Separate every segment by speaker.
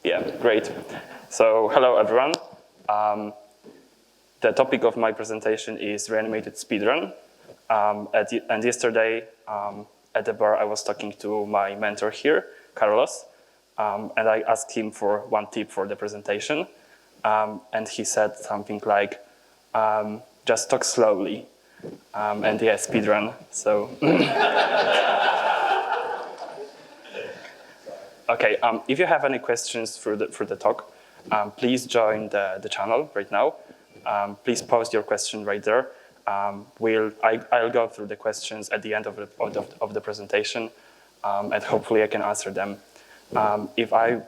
Speaker 1: Yeah, great. So, hello everyone. The topic of my presentation is Reanimated Speedrun. And yesterday at the bar, I was talking to my mentor here, Carlos, and I asked him for one tip for the presentation. And he said something like, just talk slowly. And yeah, speedrun. So. Okay, if you have any questions for the talk, please join the channel right now. Please post your question right there. I'll go through the questions at the end of the presentation, and hopefully I can answer them. If I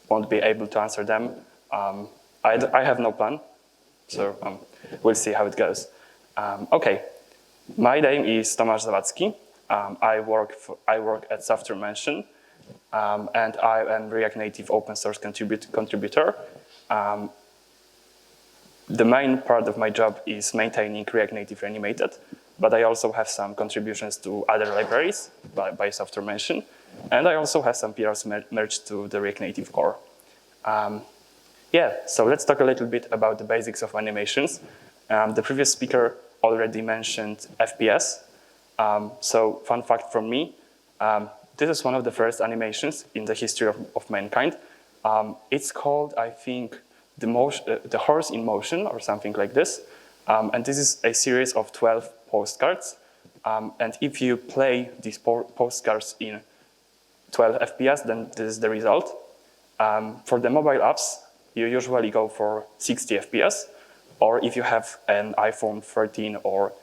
Speaker 1: won't be able to answer them, I have no plan, so we'll see how it goes. Okay, my name is Tomasz Zawadzki. I work at Software Mansion, and I am React Native open source contributor. The main part of my job is maintaining React Native Reanimated, but I also have some contributions to other libraries by Software Mansion, and I also have some PRs merged to the React Native core. Yeah, so let's talk a little bit about the basics of animations. The previous speaker already mentioned FPS. So, fun fact from me, this is one of the first animations in the history of mankind. It's called, I think, the Horse in Motion or something like this. And this is a series of 12 postcards. And if you play these postcards in 12 FPS, then this is the result. For the mobile apps, you usually go for 60 FPS. Or if you have an iPhone 13 or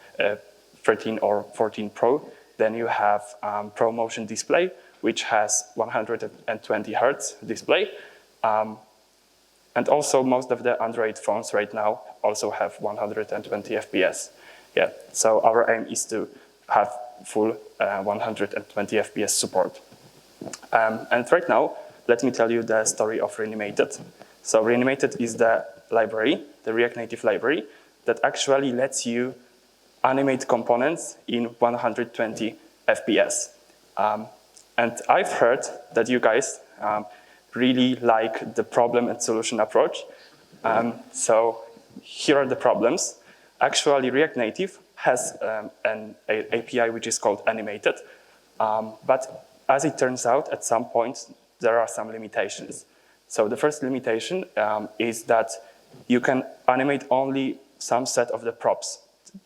Speaker 1: 14 Pro, then you have Pro Motion Display, which has 120 Hertz display. And also most of the Android phones right now also have 120 FPS. Yeah, so our aim is to have full 120 FPS support. And right now, let me tell you the story of Reanimated. So Reanimated is the library, the React Native library, that actually lets you animate components in 120 FPS. And I've heard that you guys really like the problem and solution approach. So here are the problems. Actually, React Native has an API which is called Animated. But as it turns out, at some point, there are some limitations. So the first limitation is that you can animate only some set of the props.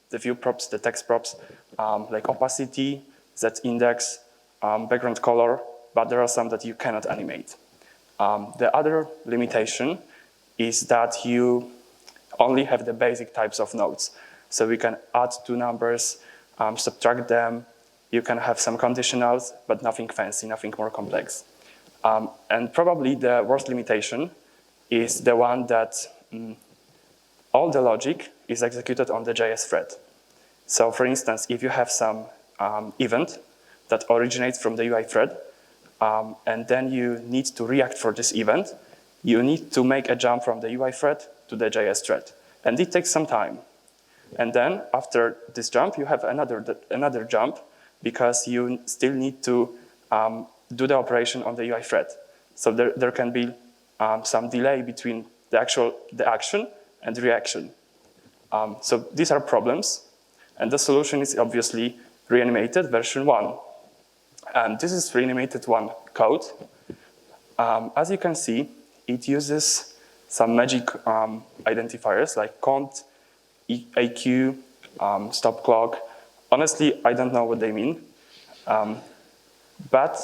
Speaker 1: The view props, the text props, like opacity, z-index, background color, but there are some that you cannot animate. The other limitation is that you only have the basic types of nodes. So we can add two numbers, subtract them, you can have some conditionals, but nothing fancy, nothing more complex. And probably the worst limitation is the one that all the logic is executed on the JS thread. So for instance, if you have some event that originates from the UI thread, and then you need to react for this event, you need to make a jump from the UI thread to the JS thread. And it takes some time. And then after this jump, you have another jump because you still need to do the operation on the UI thread. So there can be some delay between the action and the reaction. So these are problems. And the solution is obviously Reanimated version 1. And this is Reanimated 1 code. As you can see, it uses some magic identifiers like cont, AQ, stop clock. Honestly, I don't know what they mean. But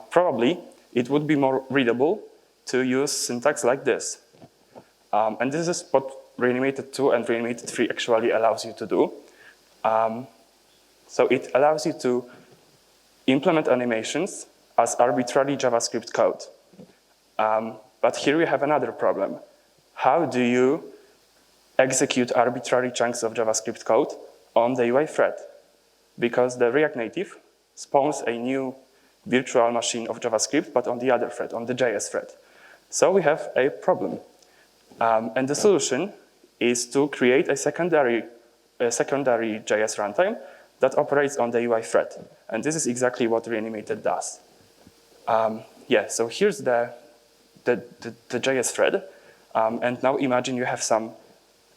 Speaker 1: probably it would be more readable to use syntax like this. And this is what Reanimated 2 and Reanimated 3 actually allows you to do. So it allows you to implement animations as arbitrary JavaScript code. But here we have another problem. How do you execute arbitrary chunks of JavaScript code on the UI thread? Because the React Native spawns a new virtual machine of JavaScript, but on the other thread, on the JS thread. So we have a problem. And the solution is to create a secondary JS runtime that operates on the UI thread. And this is exactly what Reanimated does. Yeah, so here's the JS thread. And now imagine you have some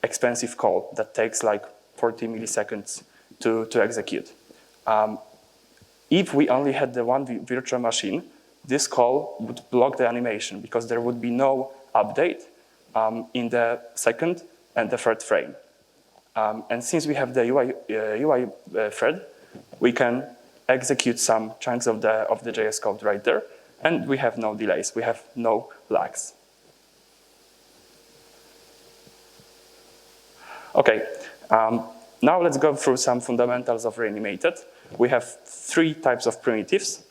Speaker 1: expensive call that takes like 40 milliseconds to execute. If we only had the one virtual machine, this call would block the animation because there would be no update in the second and the third frame. And since we have the UI thread, we can execute some chunks of the JS code right there, and we have no delays, we have no lags. Okay, now let's go through some fundamentals of Reanimated. We have 3 types of primitives.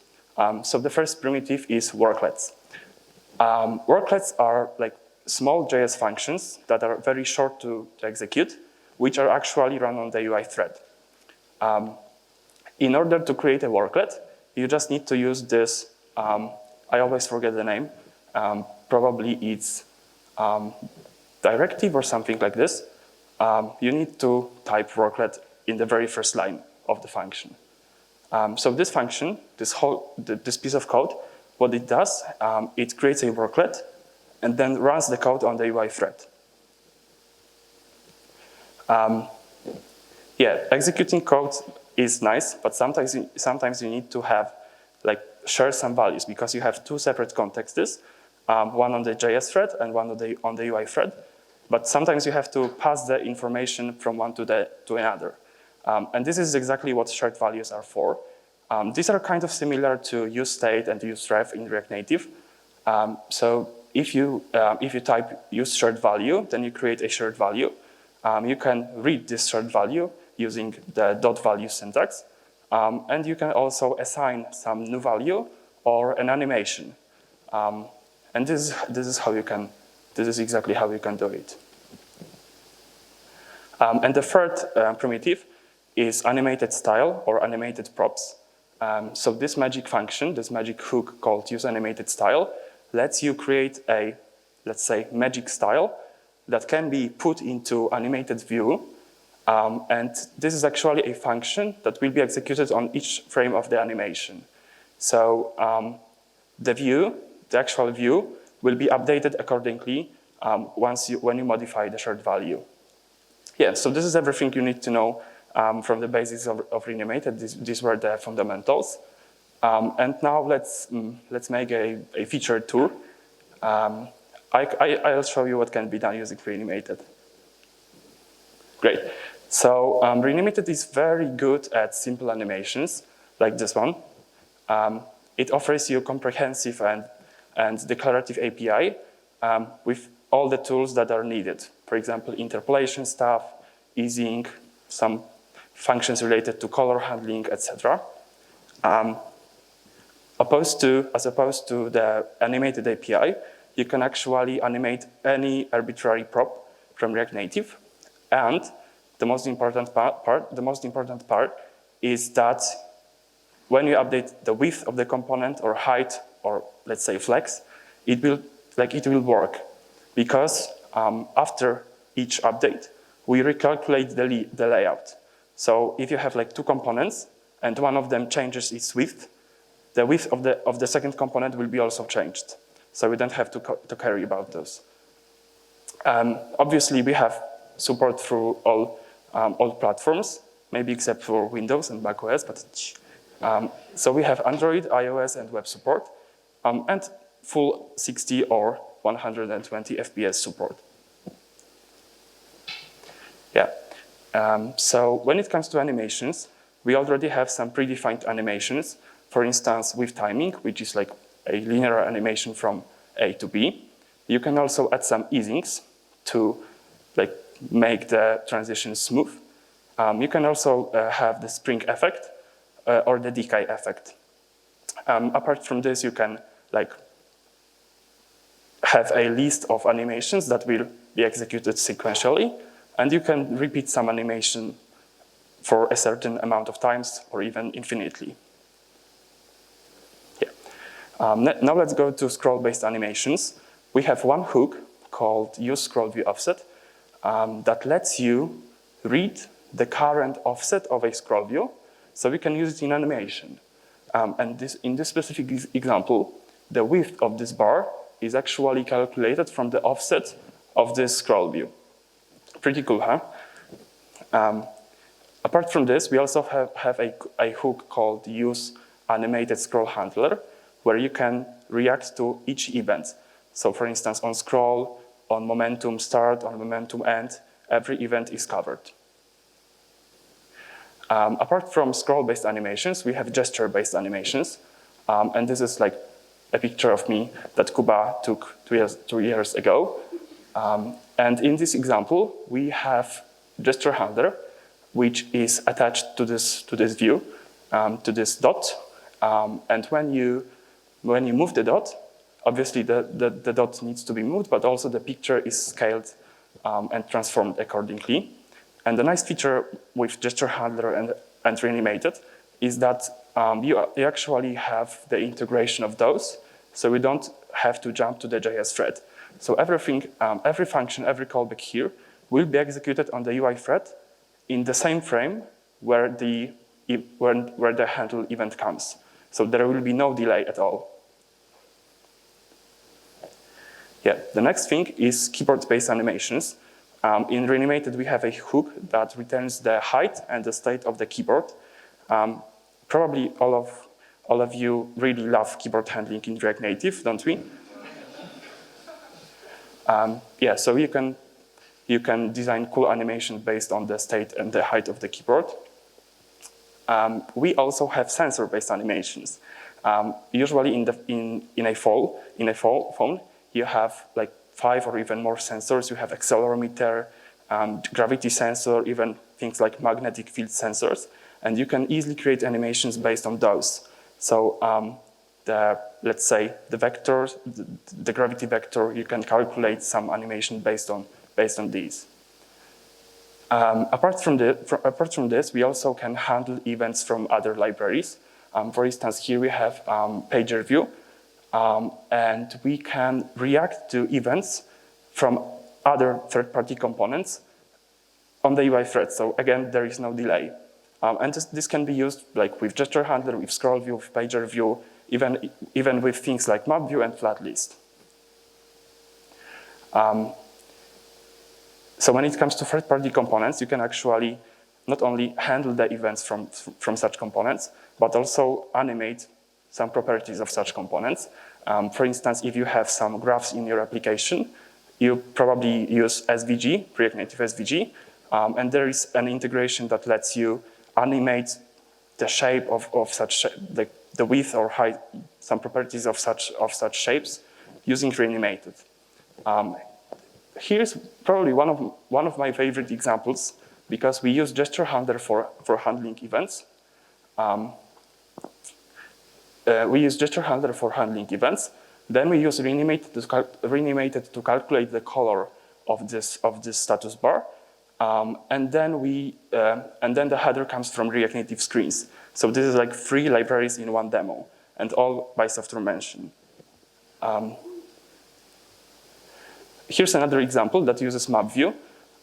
Speaker 1: So the first primitive is worklets. Worklets are like small JS functions that are very short to execute, which are actually run on the UI thread. In order to create a worklet, you just need to use this, I always forget the name, probably it's directive or something like this. You need to type worklet in the very first line of the function. So this function, this piece of code, what it does, it creates a worklet and then runs the code on the UI thread. Yeah, executing code is nice, but sometimes you need to have share some values because you have 2 separate contexts, one on the JS thread and one on the UI thread. But sometimes you have to pass the information from one to another. And this is exactly what shared values are for. These are kind of similar to useState and useRef in React Native. So if you type use shared value, then you create a shared value. You can read this shared value using the dot value syntax. And you can also assign some new value or an animation. And this is exactly how you can do it. And the third primitive is animated style or animated props. So this magic function, this magic hook called useAnimatedStyle, lets you create a, let's say, magic style that can be put into animated view. And this is actually a function that will be executed on each frame of the animation. So the actual view, will be updated accordingly when you modify the shared value. Yeah, so this is everything you need to know from the basics of Reanimated. These were the fundamentals. And now let's make a feature tour. I'll show you what can be done using Reanimated. Great. So Reanimated is very good at simple animations, like this one. It offers you comprehensive and declarative API with all the tools that are needed. For example, interpolation stuff, easing, some functions related to color handling, etc. As opposed to the animated API, you can actually animate any arbitrary prop from React Native. And the most important part is that when you update the width of the component or height or let's say flex, it will work because after each update, we recalculate the layout. So if you have 2 components and one of them changes its width, the width of the second component will be also changed. So we don't have to carry about those. Obviously, we have support through all platforms, maybe except for Windows and macOS, but so we have Android, iOS, and web support, and full 60 or 120 FPS support. Yeah. So when it comes to animations, we already have some predefined animations. For instance, with timing, which is like a linear animation from A to B. You can also add some easings to make the transition smooth. You can also have the spring effect or the decay effect. Apart from this, you can have a list of animations that will be executed sequentially, and you can repeat some animation for a certain amount of times or even infinitely. Yeah. Now let's go to scroll-based animations. We have one hook called useScrollViewOffset that lets you read the current offset of a scroll view, so we can use it in animation. And in this specific example, the width of this bar is actually calculated from the offset of this scroll view. Pretty cool, huh? Apart from this, we also have a hook called use animated scroll handler, where you can react to each event. So for instance, on scroll, on momentum start, on momentum end, every event is covered. Apart from scroll-based animations, we have gesture-based animations. And this is like a picture of me that Kuba took 2 years ago. And in this example, we have gesture handler, which is attached to this view, to this dot. And when you move the dot, obviously the dot needs to be moved, but also the picture is scaled and transformed accordingly. And the nice feature with gesture handler and Reanimated is that you actually have the integration of those, so we don't have to jump to the JS thread. So everything, every function, every callback here will be executed on the UI thread in the same frame where the handle event comes. So there will be no delay at all. Yeah, the next thing is keyboard-based animations. In Reanimated, we have a hook that returns the height and the state of the keyboard. Probably all of you really love keyboard handling in React Native, don't we? Yeah, so you can design cool animation based on the state and the height of the keyboard. We also have sensor-based animations. Usually in a phone, you have like 5 or even more sensors. You have accelerometer, gravity sensor, even things like magnetic field sensors, and you can easily create animations based on those. So let's say the vectors, the gravity vector, you can calculate some animation based on these. Apart from this, we also can handle events from other libraries. For instance, here we have pager view, and we can react to events from other third-party components on the UI thread. So again, there is no delay. And this can be used like with gesture handler, with scroll view, with pager view, even with things like map view and flat list. So when it comes to third-party components, you can actually not only handle the events from such components, but also animate some properties of such components. For instance, if you have some graphs in your application, you probably use SVG, React Native SVG, and there is an integration that lets you animate the shape of such, the width or height, some properties of such shapes using Reanimated. Here's probably one of my favorite examples, because we use gesture handler for handling events. We use gesture handler for handling events. Then we use Reanimated to calculate the color of this status bar. And then the header comes from React Native screens. So this is like 3 libraries in one demo, and all by software mention. Here's another example that uses map view.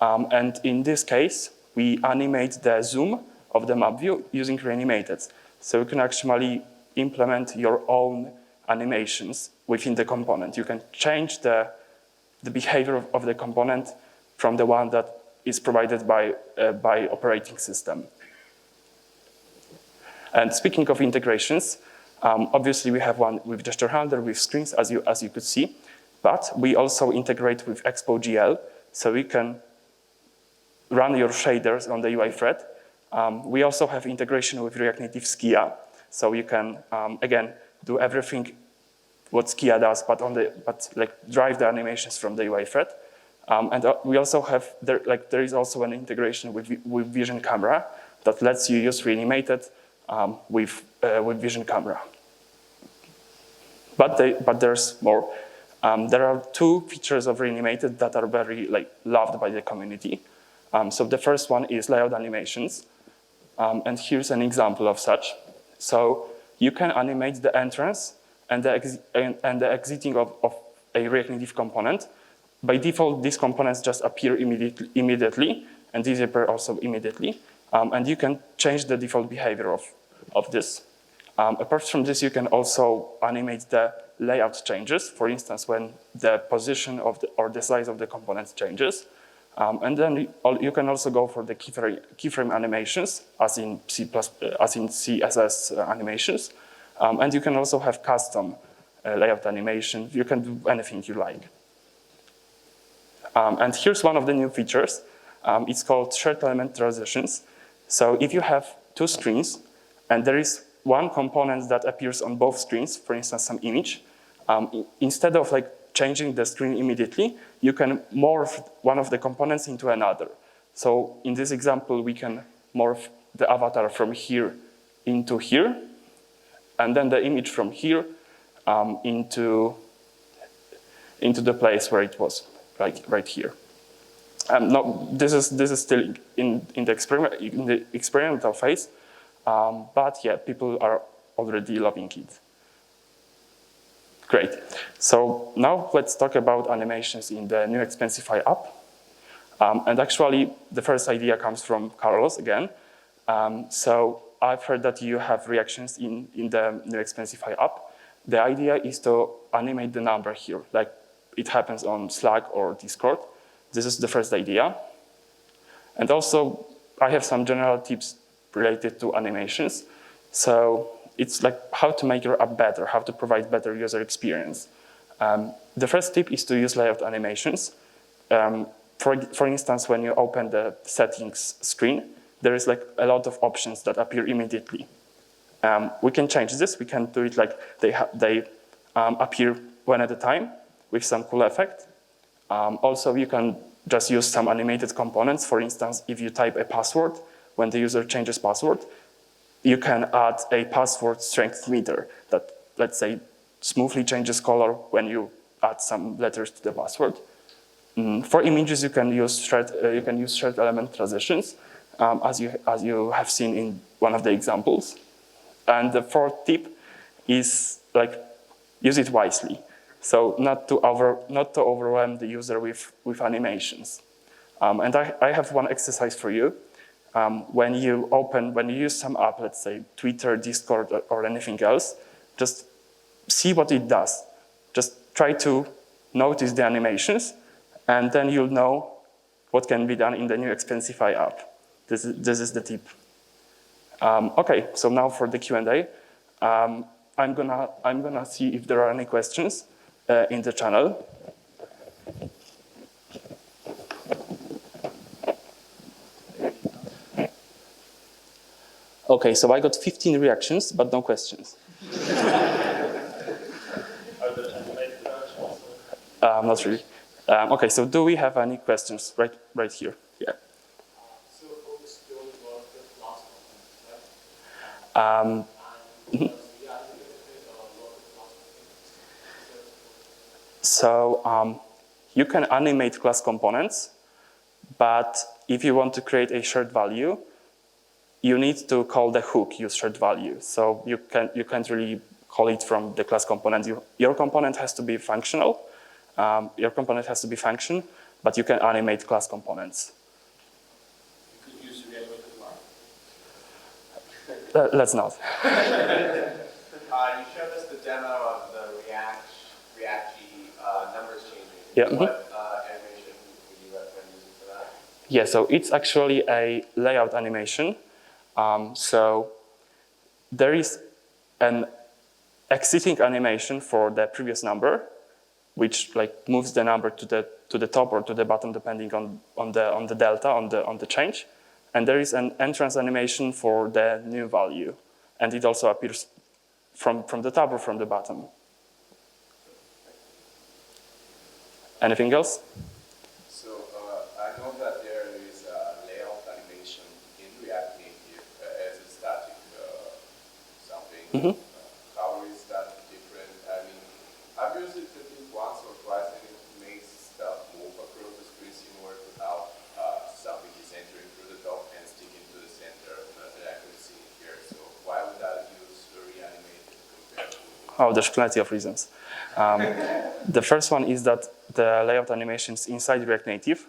Speaker 1: And in this case, we animate the zoom of the map view using Reanimated. So you can actually implement your own animations within the component. You can change the behavior of the component from the one that is provided by operating system. And speaking of integrations, obviously we have one with gesture handler, with screens, as you could see, but we also integrate with Expo.gl, so we can run your shaders on the UI thread. We also have integration with React Native Skia, so you can again do everything what Skia does, but like drive the animations from the UI thread. And we also have there is also an integration with Vision Camera that lets you use Reanimated with Vision Camera. But there's more. There are 2 features of Reanimated that are very loved by the community. So the first one is layout animations, and here's an example of such. So you can animate the entrance and the exiting of a React Native component. By default, these components just appear immediately, and disappear also immediately. And you can change the default behavior of this. Apart from this, you can also animate the layout changes, for instance, when the position of or the size of the components changes. And then you can also go for the keyframe animations, as in CSS animations. And you can also have custom layout animations. You can do anything you like. And here's one of the new features. It's called shared element transitions. So if you have two screens, and there is one component that appears on both screens, for instance, some image, instead of changing the screen immediately, you can morph one of the components into another. So in this example, we can morph the avatar from here into here, and then the image from here into the place where it was, like right here. No, this is still in the experimental phase, but yeah, people are already loving it. Great. So now let's talk about animations in the new Expensify app. And actually, the first idea comes from Carlos again. So I've heard that you have reactions in the new Expensify app. The idea is to animate the number here, like it happens on Slack or Discord. This is the first idea. And also, I have some general tips related to animations. So it's like how to make your app better, how to provide better user experience. The first tip is to use layout animations. For instance, when you open the settings screen, there is a lot of options that appear immediately. We can change this. We can do it like they appear one at a time with some cool effect. Also, you can just use some animated components. For instance, if you type a password, when the user changes password, you can add a password strength meter that, let's say, smoothly changes color when you add some letters to the password. For images, you can use shared element transitions, as you have seen in one of the examples. And the fourth tip is use it wisely. So not to overwhelm the user with animations. And I have one exercise for you. When you use some app, let's say Twitter, Discord, or anything else, just see what it does. Just try to notice the animations, and then you'll know what can be done in the new Expensify app. This is the tip. Okay, so now for the Q&A. I'm gonna see if there are any questions in the channel. Okay, so I got 15 reactions, but no questions.
Speaker 2: Are there animated reactions?
Speaker 1: Not really. Okay, so do we have any questions right here? Yeah.
Speaker 3: So focus still was the last one, right?
Speaker 1: So you can animate class components, but if you want to create a shared value, you need to call the hook use shared value. So you can't really call it from the class component. Your component has to be functional. Your component has to be function, but you can animate class components.
Speaker 3: You could use Reanimated Speedrun.
Speaker 1: Let's not.
Speaker 4: You showed us the demo of the React-G numbers changing.
Speaker 1: Yeah.
Speaker 4: What animation would you recommend using for that?
Speaker 1: Yeah, so it's actually a layout animation. So there is an exiting animation for the previous number, which moves the number to the top or to the bottom depending on the delta on the change, and there is an entrance animation for the new value, and it also appears from the top or from the bottom. Anything else?
Speaker 4: So I know that there is a layout animation in React Native as a static something. How is that different? I mean, I've used it I think once or twice, and it makes stuff move across the screen similar to how something is entering through the top and sticking to the center that I can see here. So why would I use Reanimated compared to?
Speaker 1: Oh, there's plenty of reasons. The first one is that the layout animations inside React Native,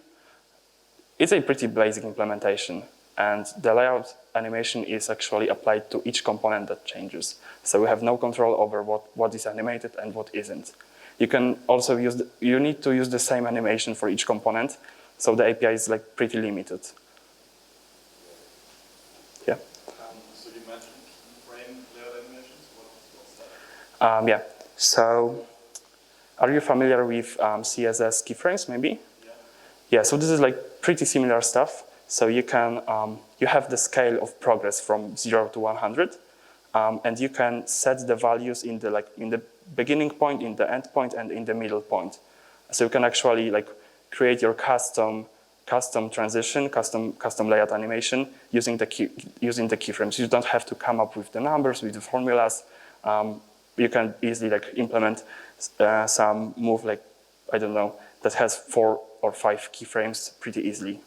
Speaker 1: it's a pretty basic implementation. and the layout animation is actually applied to each component that changes. So we have no control over what is animated and what isn't. You can also use, you need to use the same animation for each component, so the API is like pretty limited. Yeah.
Speaker 3: So you mentioned keyframe layout animations. What's that?
Speaker 1: Yeah. So, are you familiar with CSS keyframes? Maybe.
Speaker 3: Yeah.
Speaker 1: Yeah. So this is like pretty similar stuff. So you can you have the scale of progress from 0 to 100, and you can set the values in the beginning point, in the end point, and in the middle point. So you can actually like create your custom transition, custom layout animation using the keyframes. You don't have to come up with the numbers, with the formulas. You can easily like implement some move like, I don't know, that has 4 or 5 keyframes pretty easily.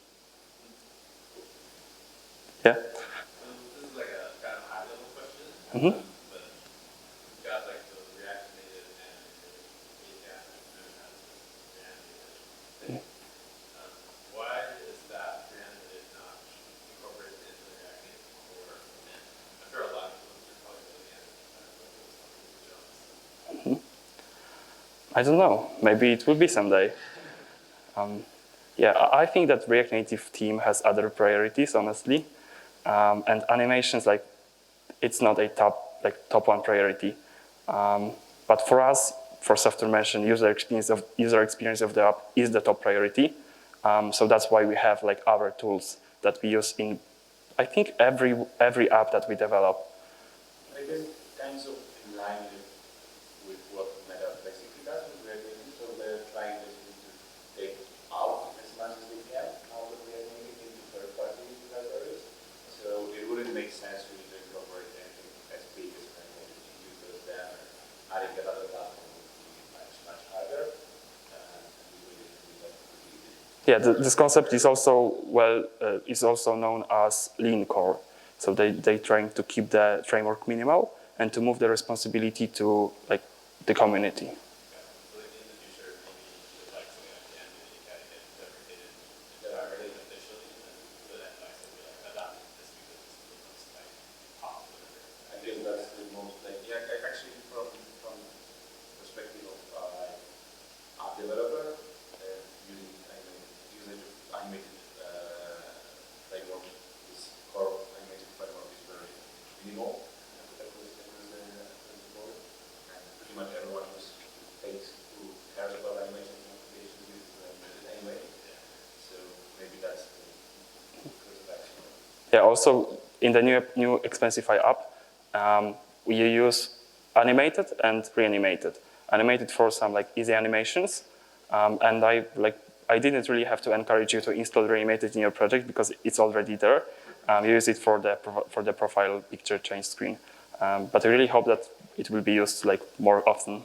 Speaker 1: Yeah.
Speaker 2: This is like a kind of high level question.
Speaker 1: Mm-hmm.
Speaker 2: But you've got like the Reanimated and Reanimated. Why is that Reanimated not incorporated into the Reanimated core? And I'm sure a lot of people are probably really answering that, but
Speaker 1: I don't know. Maybe it will be someday. Yeah, I think that React Native team has other priorities, honestly, and animations like it's not a top one priority. But for us, for software mention, user experience of the app is the top priority. So that's why we have like our tools that we use in, I think every app that we develop.
Speaker 5: I guess kind of in line with what Meta basically does with React Native. So they're trying basically to take out as much as they can out of React Native into third-party libraries. So it wouldn't make sense for you to incorporate anything as big as React Native because then adding that other platform would be much harder. And we really do that pretty easily.
Speaker 1: Yeah, this concept is also known as lean core. So they trying to keep the framework minimal and to move the responsibility to like the community.
Speaker 2: So like in the future, maybe like something like the end you kind of get deprecated entirely initially, and then like something like adopting this because this is the most like popular.
Speaker 5: I guess that's the most like, yeah, actually from perspective of app developer, usage of animated framework is core animated framework is very minimal across the board, and pretty much everyone who cares about animations and applications uses animated anyway. So maybe that's the course of action.
Speaker 1: Yeah. Also, in the new Expensify app, we use animated and reanimated. Animated for some like easy animations, and I didn't really have to encourage you to install Reanimated in your project because it's already there. You use it for the profile picture change screen, but I really hope that it will be used like more often.
Speaker 2: Is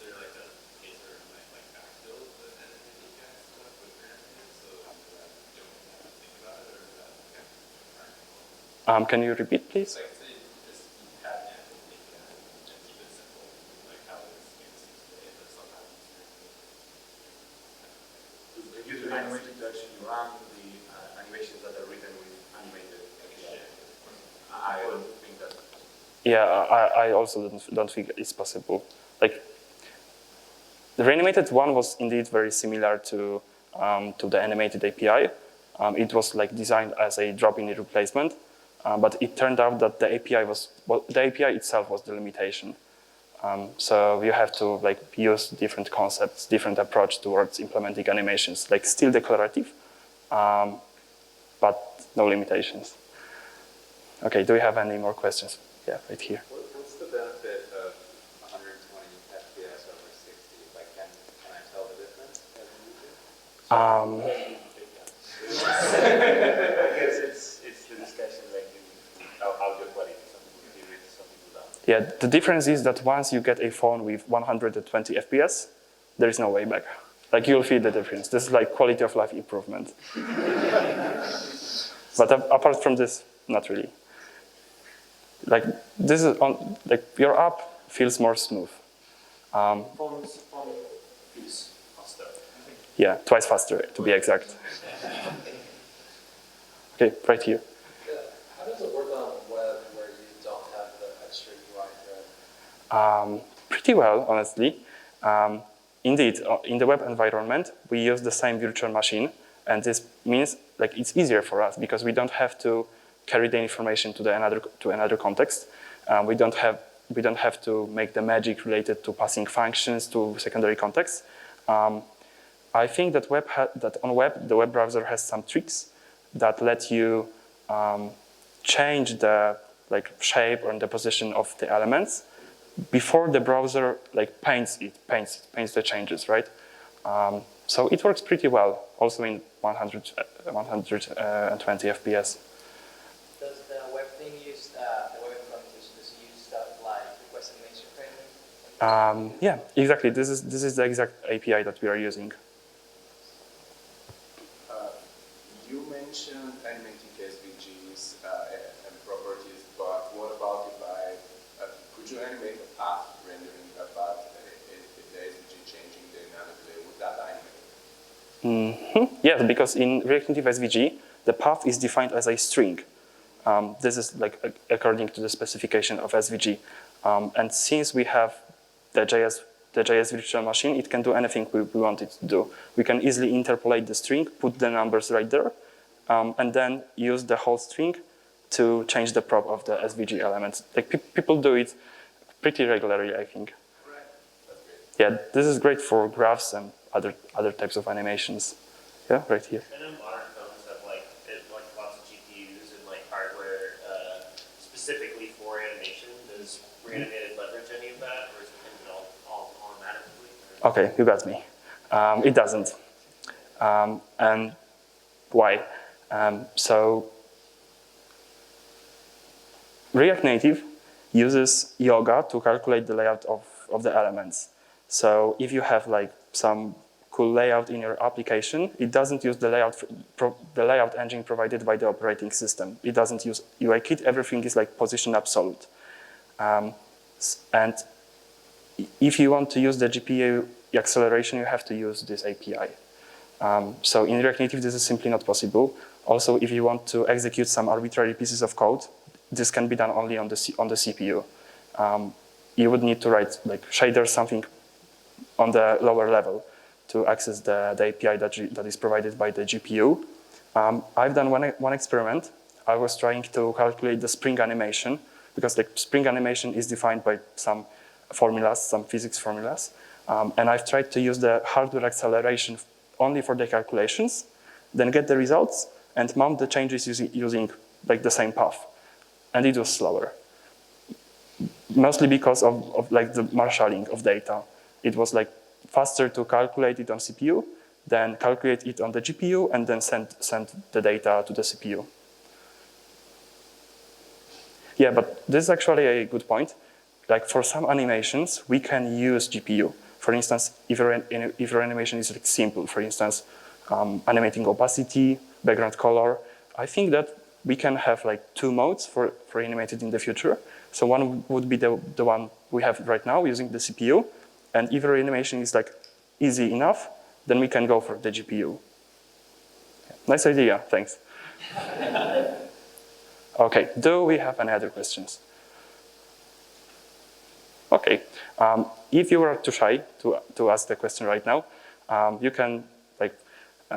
Speaker 2: there like a case where like backfill with animated API stuff with Reanimated, so that you don't have to think about it, or is that kind of practical?
Speaker 1: Can you repeat, please?
Speaker 2: Like say just have an animated API and keep it simple, like how it's used today, but sometimes
Speaker 5: To use animated to actually run the animations that are written with animated API. I don't think that.
Speaker 1: Yeah, I also don't think it's possible. Like the Reanimated one was indeed very similar to the animated API. It was like designed as a drop-in replacement, but it turned out that the API itself was the limitation. So you have to like use different concepts, different approach towards implementing animations, like still declarative, but no limitations. Okay, do you have any more questions? Yeah, right here.
Speaker 6: What's the benefit of 120 FPS over 60? Like, can I tell the difference as a user?
Speaker 5: I guess it's the discussion like audio quality. Some people hear it, some people don't.
Speaker 1: Yeah, the difference is that once you get a phone with 120 FPS, there is no way back. Like you'll feel the difference. This is like quality of life improvement. But apart from this, not really. Like this is like your app feels more smooth.
Speaker 3: Phone feels faster.
Speaker 1: Yeah, twice faster to be exact. Okay, Okay, right here.
Speaker 7: How does it work on web where you don't have the extra UI thread?
Speaker 1: Pretty well, honestly. Indeed, in the web environment, we use the same virtual machine, and this means like it's easier for us because we don't have to carry the information to another context. We don't have to make the magic related to passing functions to secondary contexts. I think that on web the web browser has some tricks that let you change the shape or the position of the elements before the browser paints the changes, right? So it works pretty well, also in 120 FPS.
Speaker 8: Does the web thing use the web implementation? Does it use stuff like request animation framework?
Speaker 1: Yeah, exactly. This is the exact API that we are using.
Speaker 4: You mentioned animating SVGs and properties, but what about if could you animate a path rendering a path if the SVG changing dynamically? Would that animate?
Speaker 1: Yes, because in React Native SVG, the path is defined as a string. This is according to the specification of SVG. And since we have the JS virtual machine, it can do anything we want it to do. We can easily interpolate the string, put the numbers right there, and then use the whole string to change the prop of the SVG elements. People do it pretty regularly, I think.
Speaker 4: Right. That's great.
Speaker 1: Yeah, this is great for graphs and other types of animations. Yeah, right here.
Speaker 2: I know modern phones have lots of GPUs and hardware specifically for animation. Does Reanimated leverage any of that, or is it all automatically?
Speaker 1: Okay, you got me. It doesn't. And why? So React Native uses Yoga to calculate the layout of the elements. So if you have some cool layout in your application, it doesn't use the layout engine provided by the operating system. It doesn't use UIKit. Everything is position absolute. And if you want to use the GPU acceleration, you have to use this API. So in React Native, this is simply not possible. Also, if you want to execute some arbitrary pieces of code, this can be done only on the CPU. You would need to write shaders, something on the lower level to access the API that is provided by the GPU. I've done one experiment. I was trying to calculate the spring animation because the spring animation is defined by some formulas, some physics formulas. And I've tried to use the hardware acceleration only for the calculations, then get the results and mount the changes using the same path. And it was slower, mostly because of the marshalling of data. It was faster to calculate it on CPU than calculate it on the GPU and then send the data to the CPU. Yeah, but this is actually a good point. For some animations, we can use GPU. For instance, if your animation is simple, for instance, animating opacity, background color, I think that we can have 2 modes for animated in the future. So one would be the one we have right now using the CPU. And if your animation is easy enough, then we can go for the GPU. Nice idea, thanks. Okay, do we have any other questions? Okay, if you are too shy to ask the question right now, you can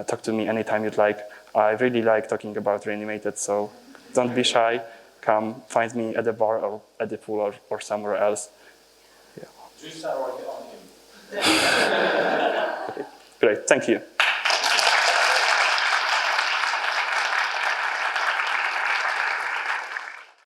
Speaker 1: talk to me anytime you'd like. I really like talking about Reanimated, so don't be shy. Come find me at the bar or at the pool or somewhere else. Yeah.
Speaker 5: Just start working on him.
Speaker 1: Okay, great, thank you.